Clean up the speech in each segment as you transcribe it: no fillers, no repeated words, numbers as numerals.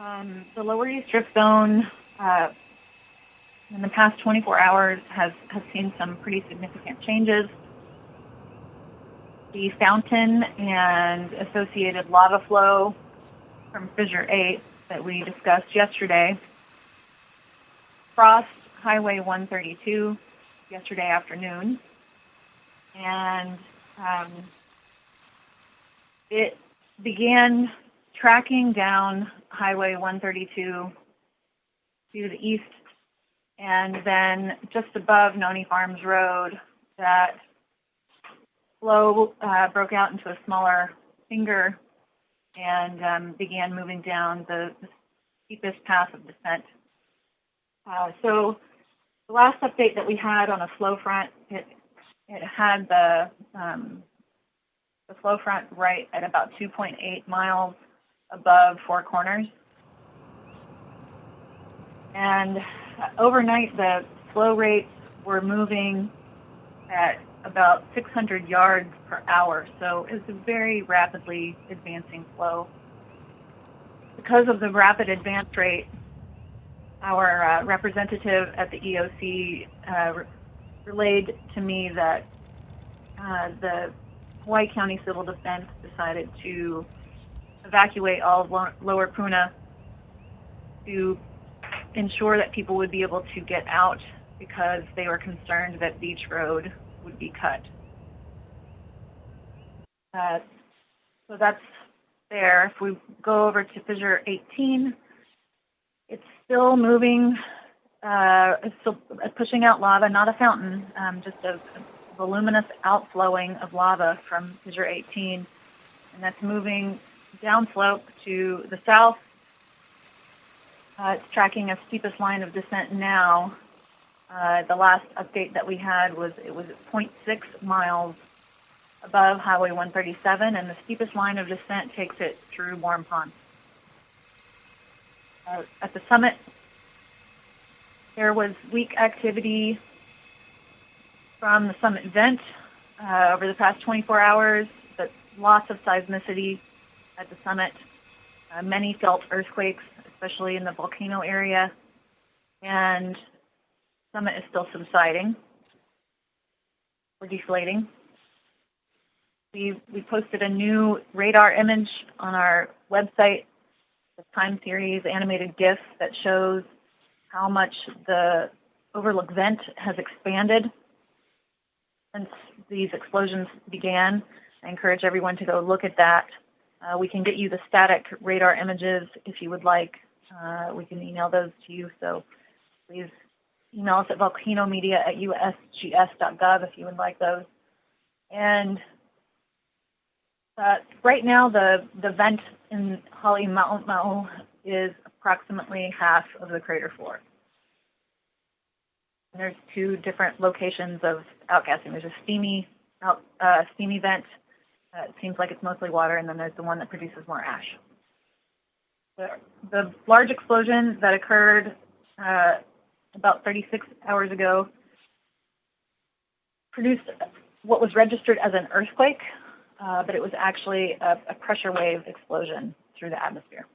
The Lower East Drift Zone in the past 24 hours has seen some pretty significant changes. The fountain and associated lava flow from Fissure 8 that we discussed yesterday crossed Highway 132 yesterday afternoon, and it began tracking down Highway 132 to the east, and then just above Noni Farms Road, that flow broke out into a smaller finger and began moving down the steepest path of descent. So the last update that we had on a flow front, it had the flow front right at about 2.8 miles above Four Corners. And overnight, the flow rates were moving at about 600 yards per hour. So it's a very rapidly advancing flow. Because of the rapid advance rate, our representative at the EOC relayed to me that the Hawaii County Civil Defense decided to evacuate all of Lower Puna to ensure that people would be able to get out because they were concerned that Beach Road would be cut. So that's there. If we go over to Fissure 18, it's still moving, it's still pushing out lava, not a fountain, just a voluminous outflowing of lava from Fissure 18, and that's moving downslope to the south. It's tracking a steepest line of descent now. The last update that we had was it was 0.6 miles above Highway 137, and the steepest line of descent takes it through Warm Pond. At the summit, there was weak activity from the summit vent over the past 24 hours, but lots of seismicity at the summit. Many felt earthquakes, especially in the volcano area, and summit is still subsiding or deflating. We posted a new radar image on our website, the time series animated GIF that shows how much the overlook vent has expanded since these explosions began. I encourage everyone to go look at that. We can get you the static radar images if you would like. We can email those to you, so please email us at volcanomedia@usgs.gov if you would like those. And right now, the vent in Hale Ma'u is approximately half of the crater floor. And there's two different locations of outgassing. There's a steamy vent. It seems like it's mostly water, and then there's the one that produces more ash. The large explosion that occurred about 36 hours ago produced what was registered as an earthquake, but it was actually a pressure wave explosion through the atmosphere.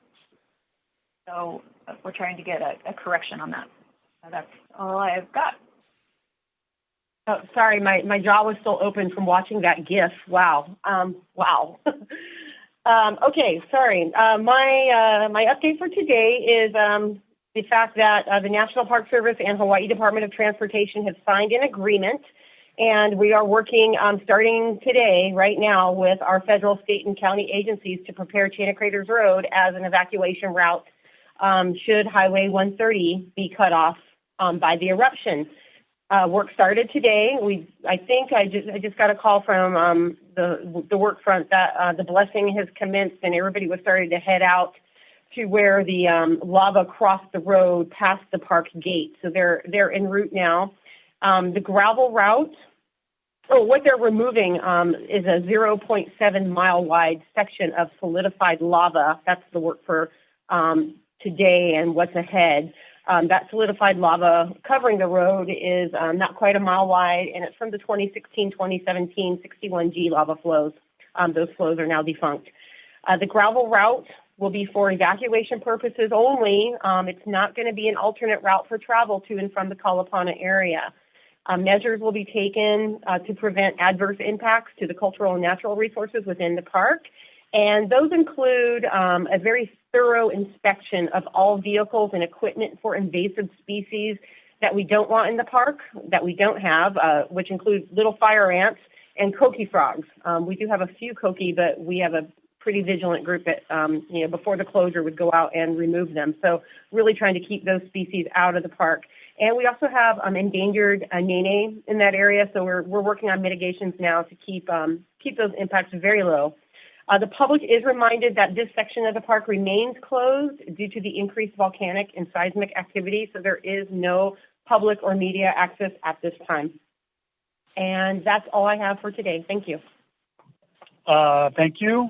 So we're trying to get a correction on that. That's all I've got. Oh, sorry, my jaw was still open from watching that GIF. Wow. Wow. Okay, sorry. My update for today is the fact that the National Park Service and Hawaii Department of Transportation have signed an agreement, and we are working starting today, right now, with our federal, state, and county agencies to prepare Chain of Craters Road as an evacuation route should Highway 130 be cut off by the eruption. Work started today. I just got a call from the work front that the blessing has commenced, and everybody was starting to head out to where the lava crossed the road past the park gate. So they're en route now. The gravel route, what they're removing is a 0.7 mile wide section of solidified lava. That's the work for today and what's ahead. That solidified lava covering the road is not quite a mile wide, and it's from the 2016-2017 61G lava flows. Those flows are now defunct. The gravel route will be for evacuation purposes only. It's not going to be an alternate route for travel to and from the Kalapana area. Measures will be taken to prevent adverse impacts to the cultural and natural resources within the park. And those include a very thorough inspection of all vehicles and equipment for invasive species that we don't want in the park, that we don't have, which includes little fire ants and coqui frogs. We do have a few coqui, but we have a pretty vigilant group that, before the closure would go out and remove them. So really trying to keep those species out of the park. And we also have endangered nene in that area, so we're working on mitigations now to keep those impacts very low. The public is reminded that this section of the park remains closed due to the increased volcanic and seismic activity, so there is no public or media access at this time. And that's all I have for today. Thank you. Thank you.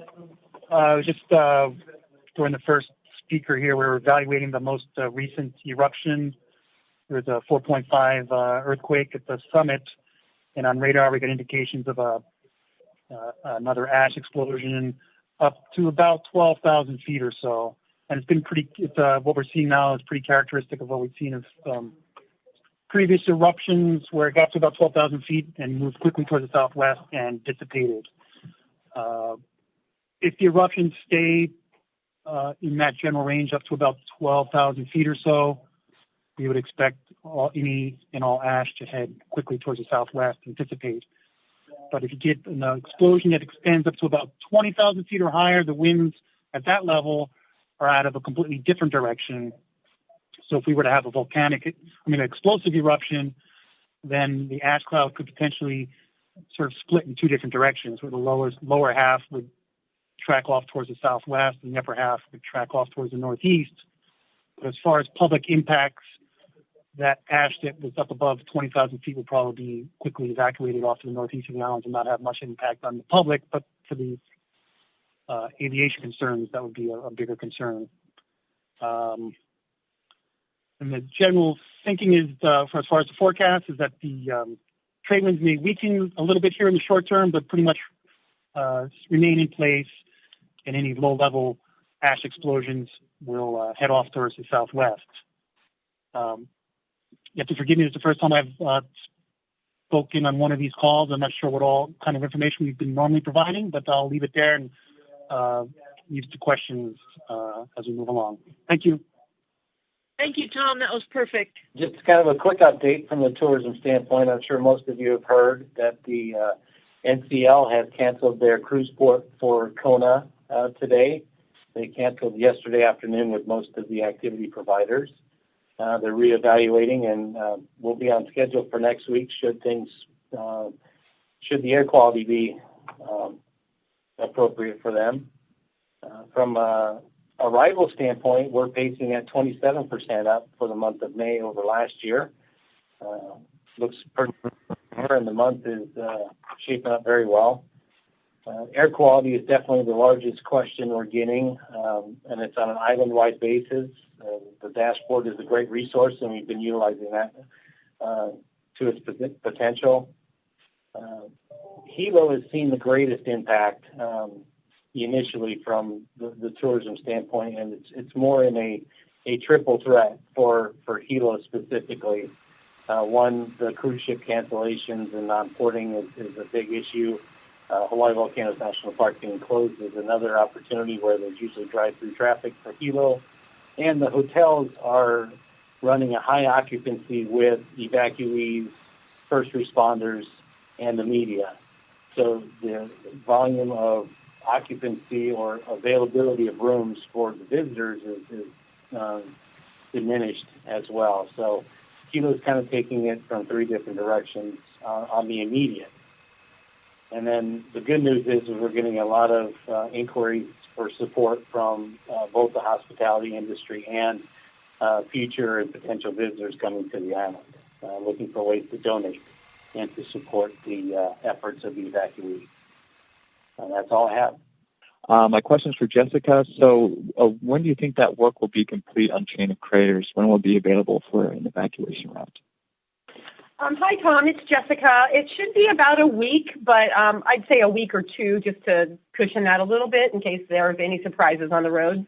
Just during the first speaker here, we were evaluating the most recent eruption. There was a 4.5 earthquake at the summit, and on radar we got indications of another ash explosion up to about 12,000 feet or so. And it's been what we're seeing now is pretty characteristic of what we've seen of previous eruptions, where it got to about 12,000 feet and moved quickly towards the southwest and dissipated. If the eruptions stay in that general range up to about 12,000 feet or so, we would expect any and all ash to head quickly towards the southwest and dissipate. But if you get an explosion that extends up to about 20,000 feet or higher, the winds at that level are out of a completely different direction. So if we were to have an explosive eruption, then the ash cloud could potentially sort of split in two different directions, where the lower half would track off towards the southwest and the upper half would track off towards the northeast. But as far as public impacts, that ash that was up above 20,000 feet would probably be quickly evacuated off to the northeast of the islands and not have much impact on the public. But for the aviation concerns, that would be a bigger concern. And the general thinking is, for as far as the forecast, is that the trade winds may weaken a little bit here in the short term, but pretty much remain in place, and any low-level ash explosions will head off towards the southwest. You have to forgive me, it's the first time I've spoken on one of these calls. I'm not sure what all kind of information we've been normally providing, but I'll leave it there and leave to questions as we move along. Thank you. Thank you, Tom. That was perfect. Just kind of a quick update from the tourism standpoint. I'm sure most of you have heard that the NCL has canceled their cruise port for Kona today. They canceled yesterday afternoon with most of the activity providers. They're reevaluating, and we'll be on schedule for next week should the air quality be appropriate for them. From a arrival standpoint, we're pacing at 27% up for the month of May over last year. Looks pretty good, and the month is shaping up very well. Air quality is definitely the largest question we're getting, and it's on an island-wide basis. The dashboard is a great resource, and we've been utilizing that to its potential. Hilo has seen the greatest impact initially from the tourism standpoint, and it's more in a triple threat for Hilo specifically. One, the cruise ship cancellations and non-porting is a big issue. Hawaii Volcanoes National Park being closed is another opportunity where there's usually drive-through traffic for Hilo. And the hotels are running a high occupancy with evacuees, first responders, and the media. So the volume of occupancy or availability of rooms for the visitors is diminished as well. So Hilo's kind of taking it from three different directions on the immediate. And then the good news is we're getting a lot of inquiries for support from both the hospitality industry and future and potential visitors coming to the island, looking for ways to donate and to support the efforts of the evacuees. That's all I have. My question is for Jessica. So when do you think that work will be complete on Chain of Craters? When will it be available for an evacuation route? Hi, Tom. It's Jessica. It should be about a week, but I'd say a week or two just to cushion that a little bit in case there's any surprises on the road.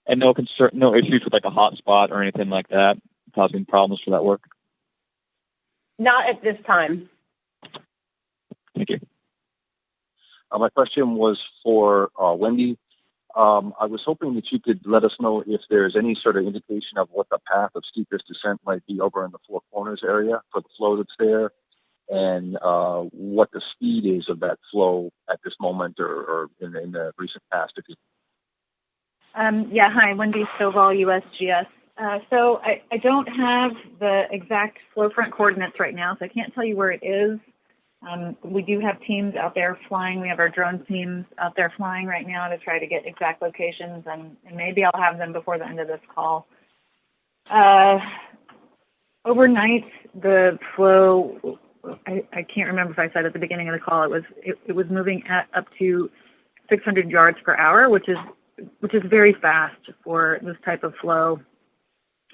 And no issues with like a hot spot or anything like that causing problems for that work? Not at this time. Thank you. My question was for Wendy. I was hoping that you could let us know if there's any sort of indication of what the path of steepest descent might be over in the Four Corners area for the flow that's there, and what the speed is of that flow at this moment or in the recent past. If you... Yeah, hi, Wendy Stovall, USGS. So I don't have the exact flow front coordinates right now, so I can't tell you where it is. We do have teams out there flying. We have our drone teams out there flying right now to try to get exact locations, and maybe I'll have them before the end of this call. Overnight, the flow, I can't remember if I said at the beginning of the call, it was moving at up to 600 yards per hour, which is very fast for this type of flow.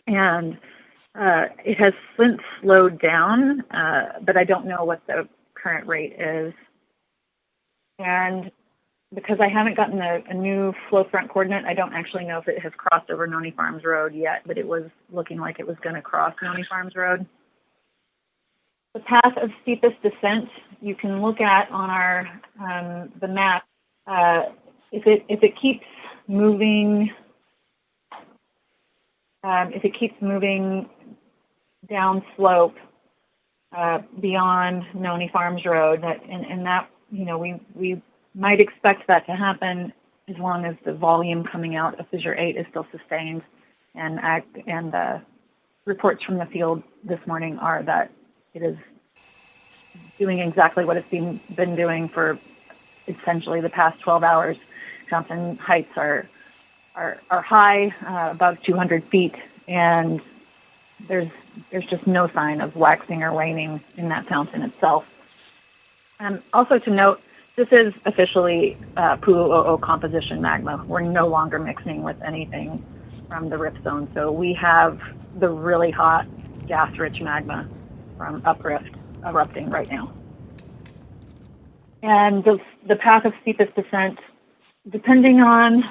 And it has since slowed down, but I don't know what the current rate is. And because I haven't gotten a new flow front coordinate, I don't actually know if it has crossed over Noni Farms Road yet, but it was looking like it was going to cross Noni Farms Road. The path of steepest descent you can look at on our the map. If it keeps moving down slope beyond Noni Farms Road, and that, you know, we might expect that to happen as long as the volume coming out of Fissure 8 is still sustained, and reports from the field this morning are that it is doing exactly what it's been doing for essentially the past 12 hours. Mountain heights are high, above 200 feet, and there's just no sign of waxing or waning in that fountain itself. Also to note, this is officially Pu'u'o'o composition magma. We're no longer mixing with anything from the rip zone, so we have the really hot gas-rich magma from uprift erupting right now. And the path of steepest descent, depending on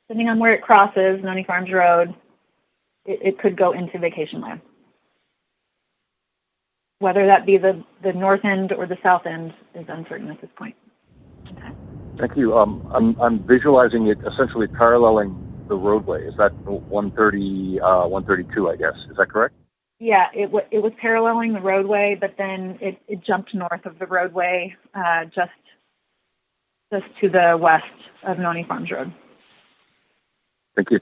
where it crosses Noni Farms Road, it could go into vacation land. Whether that be the north end or the south end is uncertain at this point. Okay. Thank you. I'm visualizing it essentially paralleling the roadway. Is that 130, 132, I guess? Is that correct? Yeah, it was paralleling the roadway, but then it jumped north of the roadway, just to the west of Noni Farms Road. Thank you.